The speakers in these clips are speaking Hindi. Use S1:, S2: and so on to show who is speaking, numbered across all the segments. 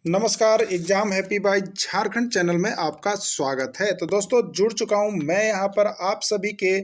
S1: नमस्कार। Exam happy by Jharkhand channel में आपका स्वागत है। तो दोस्तों जुड़ चुका हूं मैं यहां पर आप सभी के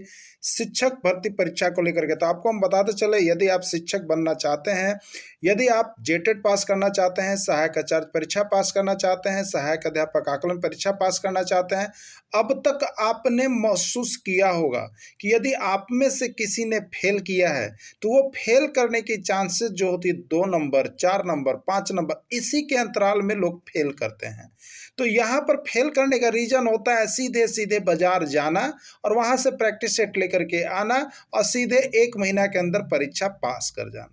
S1: शिक्षक भर्ती परीक्षा को लेकर के। तो आपको हम बताते चले, यदि आप शिक्षक बनना चाहते हैं, यदि आप जेटेट पास करना चाहते हैं, सहायक आचार्य परीक्षा पास करना चाहते हैं, सहायक अध्यापक आकलन परीक्षा पास करना चाहते हैं, अब तक आपने महसूस किया होगा कि यदि आप में से किसी ने फेल किया है तो वो फेल करने की चांसेस जो होती है 2 नंबर, 4 नंबर, 5 नंबर, इसी के अंतराल में लोग फेल करते हैं। तो यहाँ पर फेल करने का रीजन होता है सीधे सीधे बाजार जाना और वहां से प्रैक्टिस सेट लेकर के आना और सीधे 1 महीना के अंदर परीक्षा पास कर जाना।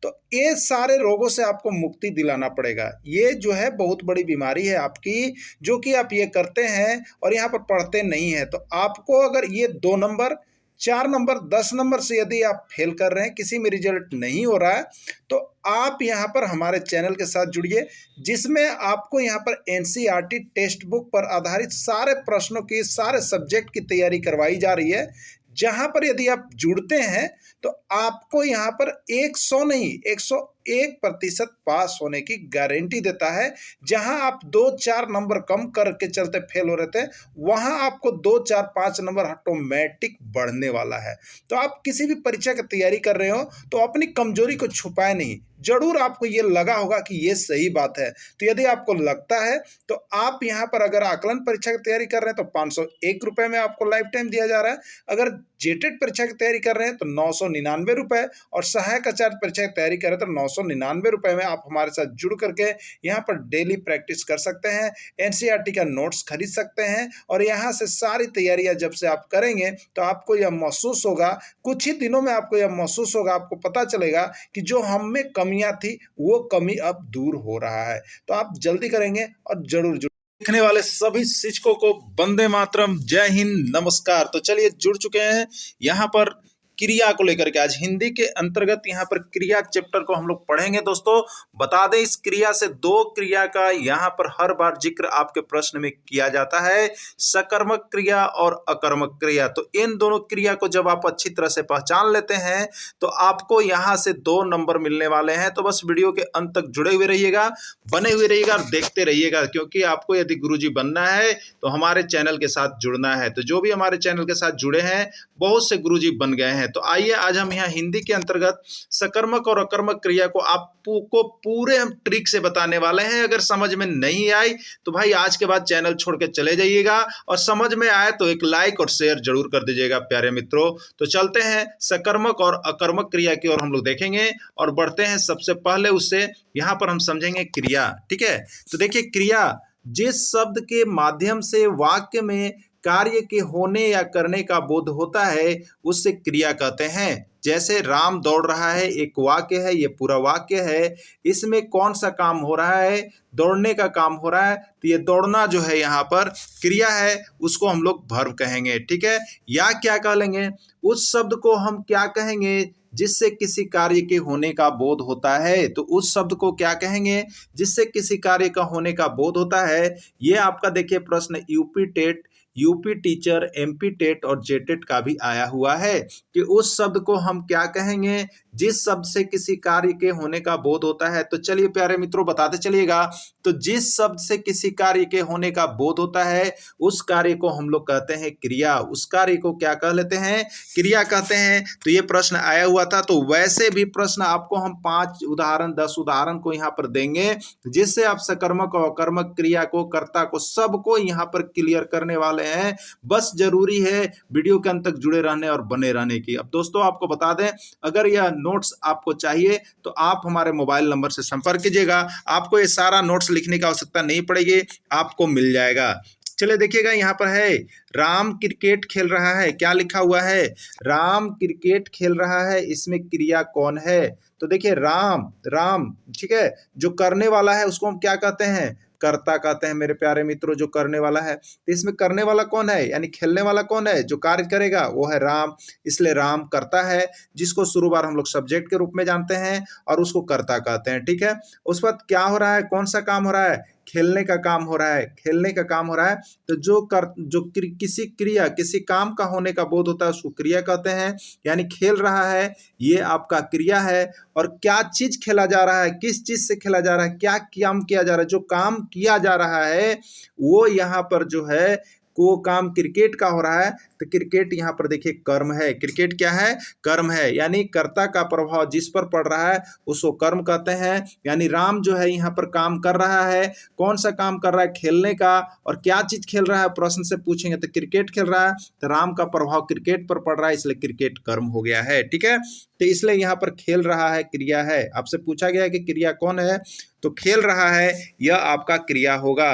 S1: तो ये सारे रोगों से आपको मुक्ति दिलाना पड़ेगा। ये जो है बहुत बड़ी बीमारी है आपकी, जो कि आप ये करते हैं और यहाँ पर पढ़ते नहीं हैं। तो आपको अगर ये 2 नंबर, 4 नंबर, 10 नंबर से यदि आप फेल कर रहे हैं, किसी में रिजल्ट नहीं हो रहा है, तो आप यहाँ पर हमारे चैनल के साथ जुड़िए, जिसमें आपको यहाँ पर एनसीईआरटी टेक्स्ट बुक पर आधारित सारे प्रश्नों की, सारे सब्जेक्ट की तैयारी करवाई जा रही है। जहाँ पर यदि आप जुड़ते हैं तो आपको यहाँ पर 100 नहीं 101% पास होने की गारंटी देता है। जहाँ आप 2-4 नंबर कम करके चलते फेल हो रहे थे, वहाँ आपको 2-4-5 नंबर ऑटोमेटिक बढ़ने वाला है। तो आप किसी भी परीक्षा की तैयारी कर रहे हो तो अपनी कमजोरी को छुपाए नहीं। जरूर आपको ये लगा होगा कि ये सही बात है। तो यदि आपको लगता है तो आप यहाँ पर अगर आकलन परीक्षा की तैयारी कर रहे हैं तो 501 रुपये में आपको लाइफ टाइम दिया जा रहा है। अगर जेटेट परीक्षा की तैयारी कर रहे हैं तो 999 रुपये, और सहायक आचार्य परीक्षा की तैयारी कर रहे हैं तो 999 रुपये में आप हमारे साथ जुड़ करके यहाँ पर डेली प्रैक्टिस कर सकते हैं, एनसीईआरटी का नोट्स खरीद सकते हैं। और यहाँ से सारी तैयारियां जब से आप करेंगे तो आपको यह महसूस होगा, कुछ ही दिनों में आपको यह महसूस होगा, आपको पता चलेगा कि जो हम में कमियां थी वो कमी अब दूर हो रहा है। तो आप जल्दी करेंगे और जरूर देखने वाले सभी शिक्षकों को वंदे मातरम, जय हिंद, नमस्कार। तो चलिए जुड़ चुके हैं यहाँ पर क्रिया को लेकर के। आज हिंदी के अंतर्गत यहाँ पर क्रिया चैप्टर को हम लोग पढ़ेंगे। दोस्तों बता दें, इस क्रिया से 2 क्रिया का यहाँ पर हर बार जिक्र आपके प्रश्न में किया जाता है, सकर्मक क्रिया और अकर्मक क्रिया। तो इन दोनों क्रिया को जब आप अच्छी तरह से पहचान लेते हैं तो आपको यहाँ से 2 नंबर मिलने वाले हैं। तो बस वीडियो के अंत तक जुड़े हुए रहिएगा, बने हुए रहिएगा और देखते रहिएगा, क्योंकि आपको यदि गुरुजी बनना है तो हमारे चैनल के साथ जुड़ना है। तो जो भी हमारे चैनल के साथ जुड़े हैं, बहुत से गुरुजी बन गए हैं। तो आइए आज हम यहाँ हिंदी के अंतर्गत सकर्मक और अकर्मक क्रिया को आपको पूरे हम ट्रिक से बताने वाले हैं। अगर समझ में नहीं आई तो भाई आज के बाद चैनल छोड़ के चले जाइएगा, और समझ में आए तो एक लाइक और शेयर जरूर कर दीजिएगा प्यारे मित्रों। तो चलते हैं सकर्मक और अकर्मक क्रिया की ओर हम लोग देखेंगे और बढ़ते हैं। सबसे पहले उससे यहाँ पर हम समझेंगे क्रिया। ठीक है, तो देखिए क्रिया जिस शब्द के माध्यम से वाक्य में कार्य के होने या करने का बोध होता है उससे क्रिया कहते हैं। जैसे राम दौड़ रहा है, एक वाक्य है, ये पूरा वाक्य है। इसमें कौन सा काम हो रहा है? दौड़ने का काम हो रहा है। तो ये दौड़ना जो है यहाँ पर क्रिया है, उसको हम लोग वर्ब कहेंगे। ठीक है, या क्या कह लेंगे, उस शब्द को हम क्या कहेंगे जिससे किसी कार्य के होने का बोध होता है। तो उस शब्द को क्या कहेंगे जिससे किसी कार्य का होने का बोध होता है। ये आपका देखिए प्रश्न UP TET, UP teacher, MP TET और जेटेट का भी आया हुआ है कि उस शब्द को हम क्या कहेंगे जिस शब्द से किसी कार्य के होने का बोध होता है। तो चलिए प्यारे मित्रों बताते चलिएगा। तो जिस शब्द से किसी कार्य के होने का बोध होता है उस कार्य को हम लोग कहते हैं क्रिया। उस कार्य को क्या कह लेते हैं? क्रिया कहते हैं। तो ये प्रश्न आया हुआ था, तो वैसे भी प्रश्न आपको हम 5 उदाहरण 10 उदाहरण को यहाँ पर देंगे, जिससे आप सकर्मक और अकर्मक क्रिया को, कर्ता को, सबको यहाँ पर क्लियर करने वाले हैं। बस जरूरी है वीडियो के अंत तक जुड़े रहने और बने रहने की। अब दोस्तों आपको बता दें, अगर यह नोट्स आपको चाहिए तो आप हमारे मोबाइल नंबर से संपर्क कीजिएगा। आपको ये सारा नोट्स लिखने की आवश्यकता नहीं पड़ेगी, आपको मिल जाएगा। चलिए देखिएगा, यहाँ पर है राम क्रिकेट खेल रहा है। क्या लिखा हुआ है? राम क्रिकेट खेल रहा है। इसमें क्रिया कौन है? तो देखिए राम, राम, ठीक है, जो करने वाला है उसको हम क्या कहते हैं? कर्ता कहते हैं मेरे प्यारे मित्रों, जो करने वाला है। तो इसमें करने वाला कौन है, यानी खेलने वाला कौन है? जो कार्य करेगा वो है राम, इसलिए राम करता है, जिसको शुरू बार हम लोग सब्जेक्ट के रूप में जानते हैं और उसको कर्ता कहते हैं। ठीक है, उस वक्त क्या हो रहा है, कौन सा काम हो रहा है? खेलने का काम हो रहा है, खेलने का काम हो रहा है। तो किसी क्रिया, किसी काम का होने का बोध होता है उसको क्रिया कहते हैं। यानी खेल रहा है, ये आपका क्रिया है। और क्या चीज खेला जा रहा है, किस चीज से खेला जा रहा है, क्या काम किया जा रहा है, जो काम किया जा रहा है वो यहाँ पर जो है को काम क्रिकेट का हो रहा है। तो क्रिकेट यहाँ पर देखिए कर्म है। क्रिकेट क्या है, कर्म है। यानी कर्ता का प्रभाव जिस पर पड़ रहा है उसको कर्म कहते हैं। यानी राम जो है यहाँ पर काम कर रहा है। कौन सा काम कर रहा है, खेलने का। और क्या चीज खेल रहा है, प्रश्न से पूछेंगे तो क्रिकेट खेल रहा है। तो राम का प्रभाव क्रिकेट पर पड़ रहा है, इसलिए क्रिकेट कर्म हो गया है। ठीक है, तो इसलिए यहाँ पर खेल रहा है क्रिया है। आपसे पूछा गया है कि क्रिया कौन है, तो खेल रहा है यह आपका क्रिया होगा।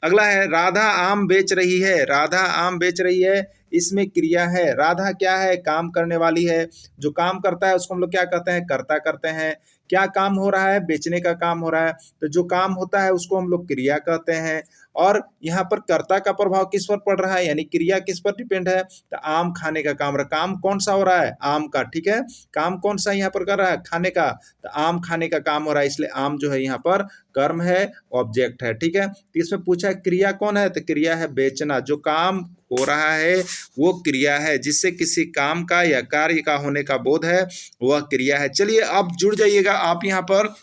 S1: अगला है राधा आम बेच रही है। राधा आम बेच रही है, इसमें क्रिया है। राधा क्या है, काम करने वाली है। जो काम करता है उसको हम लोग क्या कहते हैं, कर्ता करते हैं। क्या काम हो रहा है, बेचने का काम हो रहा है। तो जो काम होता है उसको हम लोग क्रिया कहते हैं। और यहाँ पर कर्ता का प्रभाव किस पर पड़ रहा है, यानी क्रिया किस पर डिपेंड है, तो आम खाने का काम रहा। काम कौन सा हो रहा है, आम का। ठीक है, काम कौन सा यहाँ पर कर रहा है, खाने का। तो आम खाने का काम हो रहा है, इसलिए आम जो है यहाँ पर कर्म है, ऑब्जेक्ट है। ठीक है, तो इसमें पूछा है क्रिया कौन है, तो क्रिया है बेचना। जो काम हो रहा है वो क्रिया है, जिससे किसी काम का या कार्य का होने का बोध है वह क्रिया है। चलिए अब जुड़ जाइएगा आप यहाँ पर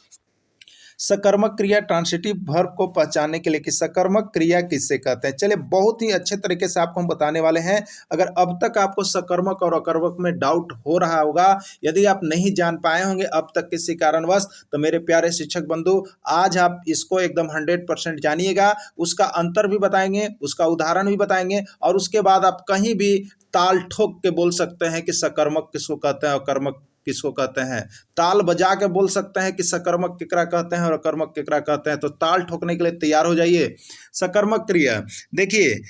S1: सकर्मक क्रिया, ट्रांसिटिव वर्ब को पहचानने के लिए कि सकर्मक क्रिया किससे कहते हैं। चलिए बहुत ही अच्छे तरीके से आपको हम बताने वाले हैं। अगर अब तक आपको सकर्मक और अकर्मक में डाउट हो रहा होगा, यदि आप नहीं जान पाए होंगे अब तक किसी कारणवश, तो मेरे प्यारे शिक्षक बंधु आज आप इसको एकदम 100% जानिएगा। उसका अंतर भी बताएंगे, उसका उदाहरण भी बताएंगे, और उसके बाद आप कहीं भी ताल ठोक के बोल सकते हैं कि सकर्मक किसको कहते हैं और कर्मक किसको कहते हैं। ताल बजा के बोल सकते हैं कि सकर्मक केकरा कहते हैं और अकर्मक केकरा कहते हैं। तो ताल ठोकने के लिए तैयार हो जाइए। सकर्मक क्रिया, देखिए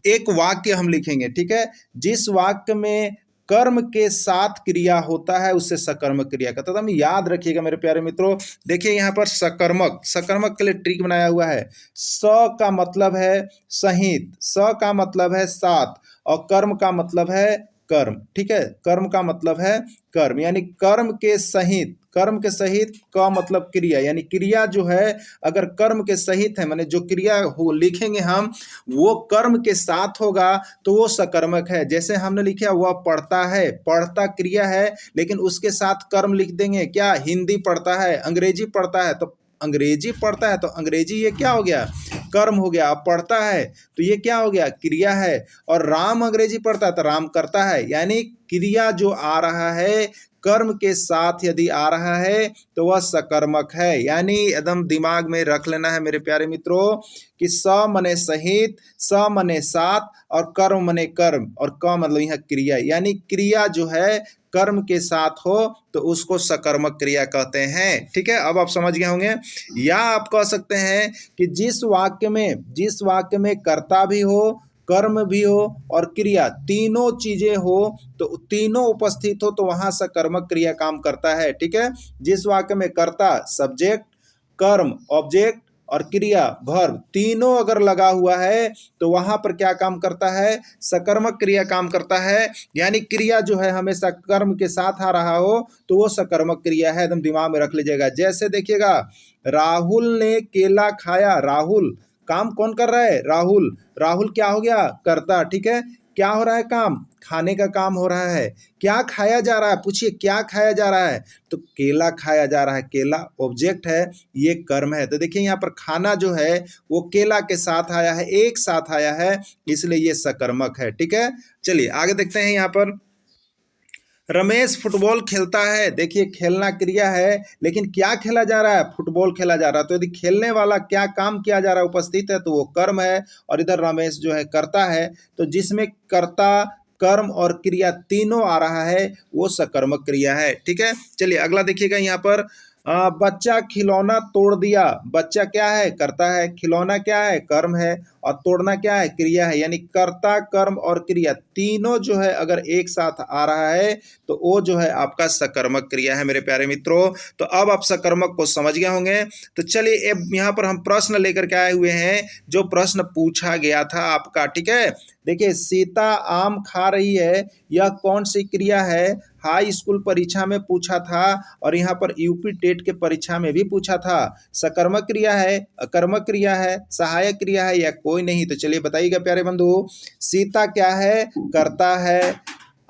S1: एक वाक्य हम लिखेंगे। ठीक है, जिस वाक्य में कर्म के साथ क्रिया होता है उससे सकर्मक क्रिया कहते हैं। तो हम याद रखिएगा मेरे प्यारे मित्रों। देखिए यहाँ पर सकर्मक, सकर्मक के लिए ट्रिक बनाया हुआ है। स का मतलब है सहित, स का मतलब है साथ, और कर्म का मतलब है कर्म। ठीक है, कर्म का मतलब है कर्म, यानी कर्म के सहित। कर्म के सहित का मतलब क्रिया, यानी क्रिया जो है अगर कर्म के सहित है, माने जो क्रिया हो लिखेंगे हम वो कर्म के साथ होगा तो वो सकर्मक है। जैसे हमने लिखा वह पढ़ता है, पढ़ता क्रिया है, लेकिन उसके साथ कर्म लिख देंगे। क्या, हिंदी पढ़ता है, अंग्रेजी पढ़ता है, तो अंग्रेजी पढ़ता है तो अंग्रेजी ये क्या हो गया, कर्म हो गया। अब पढ़ता है तो ये क्या हो गया, क्रिया है। और राम अंग्रेजी पढ़ता है तो राम करता है। यानी क्रिया जो आ रहा है कर्म के साथ यदि आ रहा है तो वह सकर्मक है। यानी एकदम दिमाग में रख लेना है मेरे प्यारे मित्रों कि स मने सहित, स मने साथ, और कर्म मने कर्म, और क मतलब यह क्रिया। यानी क्रिया जो है कर्म के साथ हो तो उसको सकर्मक क्रिया कहते हैं। ठीक है, अब आप समझ गए होंगे। या आप कह सकते हैं कि जिस वाक्य में कर्ता भी हो, कर्म भी हो और क्रिया तीनों चीजें हो, तो तीनों उपस्थित हो तो वहां सकर्मक क्रिया काम करता है। ठीक है, जिस वाक्य में कर्ता सब्जेक्ट, कर्म ऑब्जेक्ट और क्रिया वर्ब तीनों अगर लगा हुआ है तो वहां पर क्या काम करता है, सकर्मक क्रिया काम करता है। यानी क्रिया जो है हमेशा कर्म के साथ आ रहा हो तो वो सकर्मक क्रिया है। एकदम दिमाग में रख लीजिएगा। जैसे देखिएगा, राहुल ने केला खाया। राहुल काम कौन कर रहा है, राहुल। राहुल क्या हो गया, कर्ता। ठीक है, क्या हो रहा है काम, खाने का काम हो रहा है। क्या खाया जा रहा है, पूछिए क्या खाया जा रहा है, तो केला खाया जा रहा है। केला ऑब्जेक्ट है, ये कर्म है। तो देखिए यहाँ पर खाना जो है वो केला के साथ आया है, एक साथ आया है, इसलिए ये सकर्मक है। ठीक है, चलिए आगे देखते हैं। यहाँ पर रमेश फुटबॉल खेलता है। देखिए खेलना क्रिया है, लेकिन क्या खेला जा रहा है, फुटबॉल खेला जा रहा है। तो यदि खेलने वाला क्या काम किया जा रहा है उपस्थित है तो वो कर्म है, और इधर रमेश जो है करता है। तो जिसमें कर्ता, कर्म और क्रिया तीनों आ रहा है वो सकर्मक क्रिया है। ठीक है, चलिए अगला देखिएगा। यहाँ पर बच्चा खिलौना तोड़ दिया। बच्चा क्या है, करता है। खिलौना क्या है, कर्म है। और तोड़ना क्या है, क्रिया है। यानी कर्ता, कर्म और क्रिया तीनों जो है अगर एक साथ आ रहा है तो वो जो है आपका सकर्मक क्रिया है मेरे प्यारे मित्रों। तो अब आप सकर्मक को समझ गए होंगे। तो चलिए अब यहाँ पर हम प्रश्न लेकर के आए हुए हैं, जो प्रश्न पूछा गया था आपका, ठीक है। देखिए, सीता आम खा रही है, यह कौन सी क्रिया है। हाई स्कूल परीक्षा में पूछा था और यहाँ पर यूपी टेट के परीक्षा में भी पूछा था। सकर्मक क्रिया है, अकर्मक क्रिया है, सहायक क्रिया है या कोई नहीं। तो चलिए बताइएगा प्यारे बंधु, सीता क्या है, कर्ता है,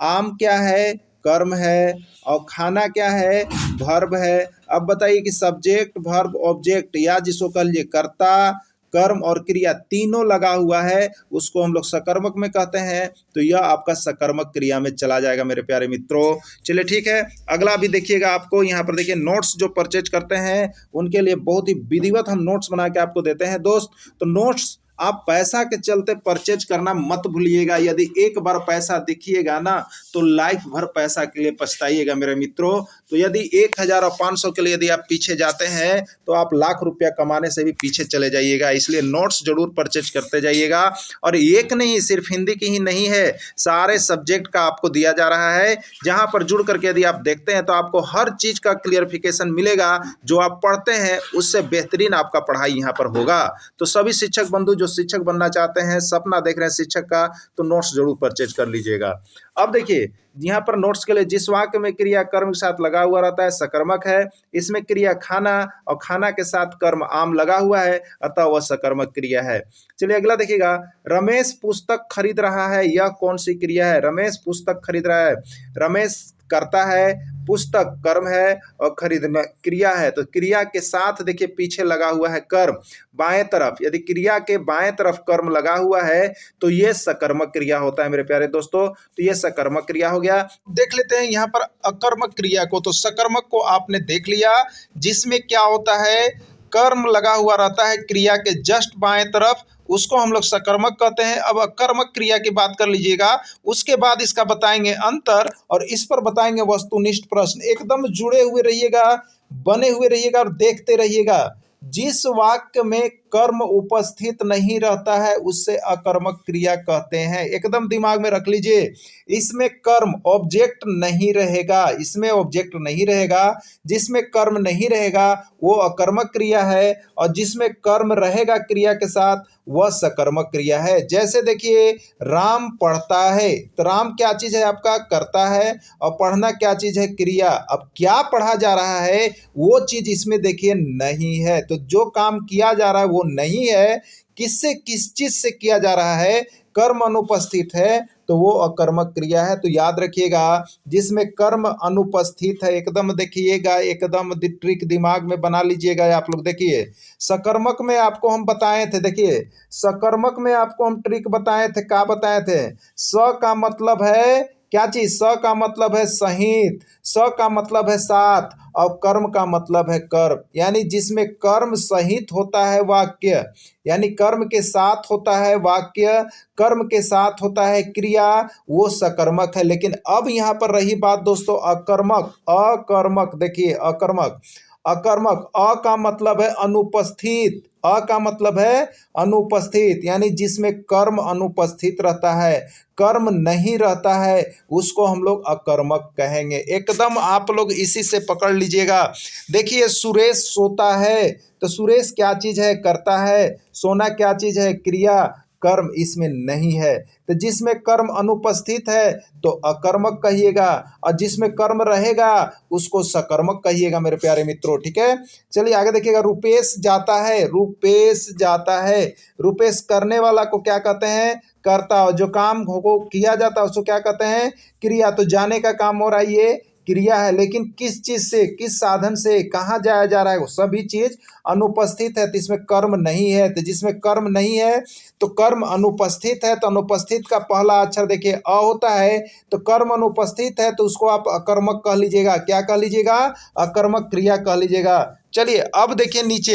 S1: आम क्या है, कर्म है, और खाना क्या है, वर्ब है। अब बताइए कि सब्जेक्ट, वर्ब, ऑब्जेक्ट या जिसको कह लीजिए कर्ता, कर्म और क्रिया तीनों लगा हुआ है, उसको हम लोग सकर्मक में कहते हैं। तो यह आपका सकर्मक क्रिया में चला जाएगा मेरे प्यारे मित्रों। चलिए ठीक है, अगला भी देखिएगा। आपको यहाँ पर देखिए, नोट्स जो परचेज करते हैं उनके लिए बहुत ही विधिवत हम नोट्स बना के आपको देते हैं दोस्त। तो नोट्स आप पैसा के चलते परचेज करना मत भूलिएगा। यदि एक बार पैसा देखिएगा ना तो लाइफ भर पैसा के लिए पछताइएगा मेरे मित्रों। तो यदि 1000 और 500 के लिए यदि आप पीछे जाते हैं तो आप लाख रुपया कमाने से भी पीछे चले जाइएगा। इसलिए नोट्स जरूर परचेज करते जाइएगा। और एक नहीं, सिर्फ हिंदी की ही नहीं है, सारे सब्जेक्ट का आपको दिया जा रहा है, जहां पर जुड़ करके यदि आप देखते हैं तो आपको हर चीज का क्लियरिफिकेशन मिलेगा। जो आप पढ़ते हैं उससे बेहतरीन आपका पढ़ाई यहाँ पर होगा। तो सभी शिक्षक बंधु जो शिक्षक बनना चाहते हैं, सपना देख रहे हैं शिक्षक का, तो नोट्स जरूर परचेज कर लीजिएगा। अब देखिए, यहाँ पर नोट्स के लिए जिस वाक्य में क्रिया कर्म के साथ लगा हुआ रहता है सकर्मक है। इसमें क्रिया खाना और खाना के साथ कर्म आम लगा हुआ है, अतः वह सकर्मक क्रिया है। चलिए अगला देखिएगा, रमेश पुस्तक खरीद रहा है, यह कौन सी क्रिया है। रमेश पुस्तक खरीद रहा है, रमेश करता है, पुस्तक कर्म है और खरीदना क्रिया है। तो क्रिया के साथ देखिए पीछे लगा हुआ है कर्म, बाएं तरफ, यदि क्रिया के बाएं तरफ कर्म लगा हुआ है तो ये सकर्मक क्रिया होता है मेरे प्यारे दोस्तों। तो ये सकर्मक क्रिया हो गया। देख लेते हैं यहाँ पर अकर्मक क्रिया को। तो सकर्मक को आपने देख लिया, जिसमें क्या होता है, कर्म लगा हुआ रहता है क्रिया के जस्ट बाएं तरफ, उसको हम लोग सकर्मक कहते हैं। अब अकर्मक क्रिया की बात कर लीजिएगा, उसके बाद इसका बताएंगे अंतर और इस पर बताएंगे वस्तुनिष्ठ प्रश्न। एकदम जुड़े हुए रहिएगा, बने हुए रहिएगा और देखते रहिएगा। जिस वाक्य में कर्म उपस्थित नहीं रहता है उससे अकर्मक क्रिया कहते हैं। एकदम दिमाग में रख लीजिए, इसमें कर्म ऑब्जेक्ट नहीं रहेगा, इसमें ऑब्जेक्ट नहीं रहेगा। जिसमें कर्म नहीं रहेगा वो अकर्मक क्रिया है और जिसमें कर्म रहेगा क्रिया के साथ वह सकर्मक क्रिया है। जैसे देखिए, राम पढ़ता है, तो राम क्या चीज है आपका, करता है, और पढ़ना क्या चीज है, क्रिया। अब क्या पढ़ा जा रहा है वो चीज इसमें देखिए नहीं है। तो जो काम किया जा रहा है वो नहीं है, किससे किस चीज से किया जा रहा है, कर्म अनुपस्थित है तो वो अकर्मक क्रिया है। तो याद रखिएगा, जिसमें कर्म अनुपस्थित है, एकदम देखिएगा, एकदम ट्रिक दिमाग में बना लीजिएगा आप लोग। देखिए, सकर्मक में आपको हम बताए थे, देखिए सकर्मक में आपको हम ट्रिक बताए थे, क्या बताए थे, स का मतलब है क्या चीज, स का मतलब है सहित, स का मतलब है साथ, और कर्म का मतलब है कर्म। यानी जिसमें कर्म सहित होता है वाक्य, यानी कर्म के साथ होता है वाक्य, कर्म के साथ होता है क्रिया, वो सकर्मक है। लेकिन अब यहाँ पर रही बात दोस्तों अकर्मक, अकर्मक। देखिए अकर्मक, अकर्मक, अ का मतलब है अनुपस्थित, अ का मतलब है अनुपस्थित, यानी जिसमें कर्म अनुपस्थित रहता है, कर्म नहीं रहता है, उसको हम लोग अकर्मक कहेंगे। एकदम आप लोग इसी से पकड़ लीजिएगा। देखिए, सुरेश सोता है, तो सुरेश क्या चीज है, करता है, सोना क्या चीज है, क्रिया, कर्म इसमें नहीं है। तो जिसमें कर्म अनुपस्थित है तो अकर्मक कहिएगा, और जिसमें कर्म रहेगा उसको सकर्मक कहिएगा मेरे प्यारे मित्रों। ठीक है, चलिए आगे देखिएगा, रुपेश जाता है, रुपेश जाता है, रुपेश करने वाला को क्या कहते हैं, कर्ता। जो काम को किया जाता है उसको क्या कहते हैं, क्रिया। तो जाने का काम हो रहा है, ये क्रिया है, लेकिन किस चीज से, किस साधन से, कहाँ जाया जा रहा है, वो सभी चीज अनुपस्थित है, तो इसमें कर्म नहीं है। तो जिसमें कर्म नहीं है तो कर्म अनुपस्थित है, तो अनुपस्थित का पहला अक्षर देखिए अ होता है, तो कर्म अनुपस्थित है तो उसको आप अकर्मक कह लीजिएगा। क्या कह लीजिएगा, अकर्मक क्रिया कह लीजिएगा। चलिए अब देखिए नीचे,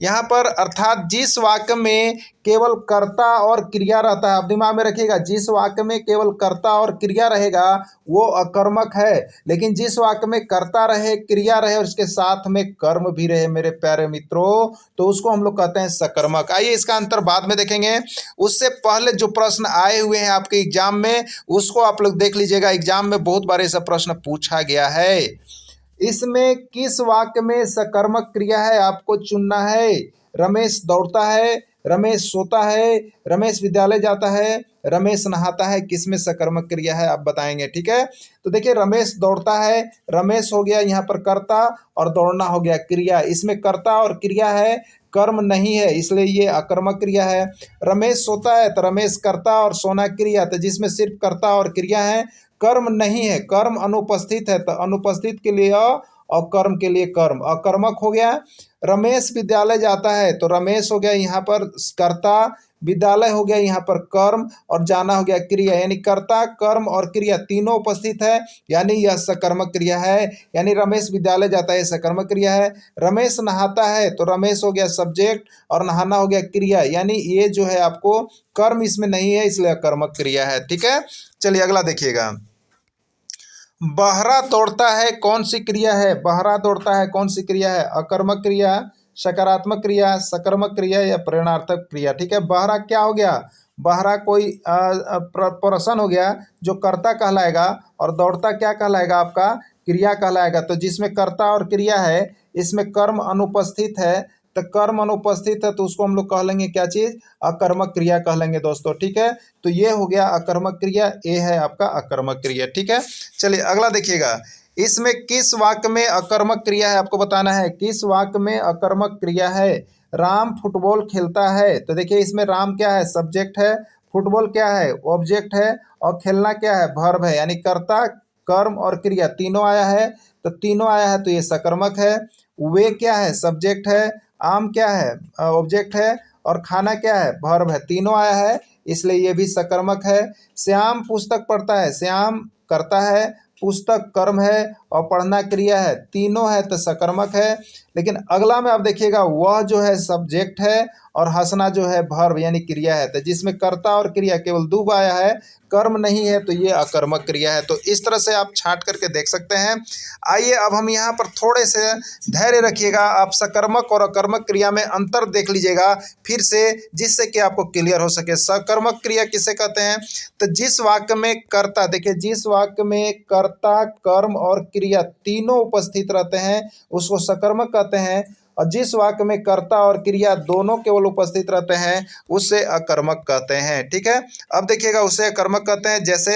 S1: यहाँ पर अर्थात जिस वाक्य में केवल कर्ता और क्रिया रहता है, आप दिमाग में रखिएगा, जिस वाक्य में केवल कर्ता और क्रिया रहेगा वो अकर्मक है। लेकिन जिस वाक्य में कर्ता रहे, क्रिया रहे और उसके साथ में कर्म भी रहे मेरे प्यारे मित्र, मित्रों, तो उसको हम लोग कहते हैं सकर्मक। आइए इसका अंतर बाद में देखेंगे, उससे पहले जो प्रश्न आए हुए हैं आपके एग्जाम में उसको आप लोग देख लीजिएगा। एग्जाम में बहुत बार ऐसा प्रश्न पूछा गया है। इसमें किस वाक्य में सकर्मक क्रिया है आपको चुनना है। रमेश दौड़ता है, रमेश सोता है, रमेश विद्यालय जाता है, रमेश नहाता है, किसमें सकर्मक क्रिया है आप बताएंगे। ठीक है, तो देखिए रमेश दौड़ता है, रमेश हो गया यहाँ पर कर्ता और दौड़ना हो गया क्रिया। इसमें कर्ता और क्रिया है, कर्म नहीं है, इसलिए ये अकर्मक क्रिया है। रमेश सोता है तो रमेश कर्ता और सोना क्रिया, तो जिसमें सिर्फ कर्ता और क्रिया है, कर्म नहीं है, कर्म अनुपस्थित है, तो अनुपस्थित के लिए और कर्म के लिए कर्म, अकर्मक हो गया। रमेश विद्यालय जाता है तो रमेश हो गया यहाँ पर कर्ता, विद्यालय हो गया यहाँ पर कर्म और जाना हो गया क्रिया, यानी कर्ता कर्म और क्रिया तीनों उपस्थित है, यानी यह सकर्मक क्रिया है। यानी रमेश विद्यालय जाता है सकर्मक क्रिया है। रमेश नहाता है तो रमेश हो गया सब्जेक्ट और नहाना हो गया क्रिया, यानी ये जो है आपको कर्म इसमें नहीं है, इसलिए अकर्मक क्रिया है। ठीक है, चलिए अगला देखिएगा। बहरा दौड़ता है कौन सी क्रिया है। बहरा दौड़ता है कौन सी क्रिया है। अकर्मक क्रिया, सकारात्मक क्रिया, सकर्मक क्रिया या प्रेरणार्थक क्रिया। ठीक है, बहरा क्या हो गया, बहरा कोई पर्सन हो गया जो कर्ता कहलाएगा, और दौड़ता क्या कहलाएगा आपका, क्रिया कहलाएगा। तो जिसमें कर्ता और क्रिया है, इसमें कर्म अनुपस्थित है, तो कर्म अनुपस्थित है तो उसको हम लोग कह लेंगे क्या चीज, अकर्मक क्रिया कह लेंगे दोस्तों। ठीक है, तो ये हो गया अकर्मक क्रिया, ये है आपका अकर्मक क्रिया। ठीक है, चलिए अगला देखिएगा। इसमें किस वाक्य में अकर्मक क्रिया है आपको बताना है। किस वाक्य में अकर्मक क्रिया है। राम फुटबॉल खेलता है, तो देखिए इसमें राम क्या है, सब्जेक्ट है, फुटबॉल क्या है, ऑब्जेक्ट है, और खेलना क्या है, वर्ब है, यानी कर्ता कर्म और क्रिया तीनों आया है, तो तीनों आया है तो ये सकर्मक है। वे क्या है, सब्जेक्ट है, आम क्या है, ऑब्जेक्ट है, और खाना क्या है, वर्ब है, तीनों आया है, इसलिए ये भी सकर्मक है। श्याम पुस्तक पढ़ता है, श्याम करता है, पुस्तक कर्म है, और पढ़ना क्रिया है, तीनों है तो सकर्मक है। लेकिन अगला में आप देखिएगा, वह जो है सब्जेक्ट है और हंसना जो है वर्ब यानी क्रिया है, तो जिसमें कर्ता और क्रिया केवल दो आया है, कर्म नहीं है, तो ये अकर्मक क्रिया है। तो इस तरह से आप छांट करके देख सकते हैं। आइए अब हम यहाँ पर थोड़े से धैर्य रखिएगा, आप सकर्मक और अकर्मक क्रिया में अंतर देख लीजिएगा फिर से, जिससे कि आपको क्लियर हो सके। सकर्मक क्रिया किसे कहते हैं, तो जिस वाक्य में कर्ता, देखिए जिस वाक्य में कर्ता कर्म और क्रिया तीनों उपस्थित रहते हैं उसको सकर्मक कहते हैं, और जिस वाक्य में कर्ता और क्रिया दोनों केवल उपस्थित रहते हैं उसे अकर्मक कहते हैं। ठीक है, अब देखिएगा उसे अकर्मक कहते हैं। जैसे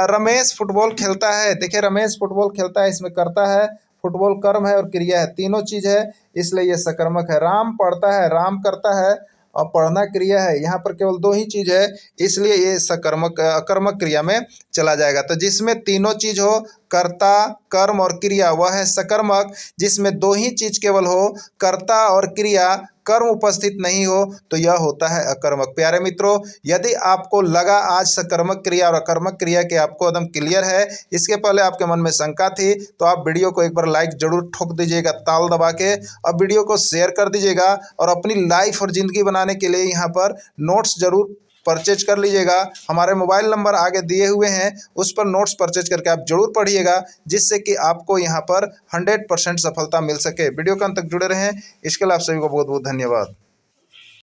S1: रमेश फुटबॉल खेलता है, देखिए रमेश फुटबॉल खेलता है, इसमें कर्ता है, फुटबॉल कर्म है और क्रिया है, तीनों चीज है, इसलिए ये सकर्मक है। राम पढ़ता है, राम करता है और पढ़ना क्रिया है, यहाँ पर केवल दो ही चीज है, इसलिए ये सकर्मक अकर्मक क्रिया में चला जाएगा। तो जिसमें तीनों चीज हो, कर्ता कर्म और क्रिया, वह है सकर्मक। जिसमें दो ही चीज केवल हो, कर्ता और क्रिया, कर्म उपस्थित नहीं हो, तो यह होता है अकर्मक। प्यारे मित्रों, यदि आपको लगा आज सकर्मक क्रिया और अकर्मक क्रिया के आपको एकदम क्लियर है, इसके पहले आपके मन में शंका थी, तो आप वीडियो को एक बार लाइक जरूर ठोक दीजिएगा ताल दबा के, और वीडियो को शेयर कर दीजिएगा, और अपनी लाइफ और ज़िंदगी बनाने के लिए यहाँ पर नोट्स जरूर परचेज कर लीजिएगा। हमारे मोबाइल नंबर आगे दिए हुए हैं, उस पर नोट्स परचेज करके आप जरूर पढ़िएगा, जिससे कि आपको यहाँ पर 100% सफलता मिल सके। वीडियो के अंत तक जुड़े रहें, इसके लिए आप सभी को बहुत बहुत धन्यवाद।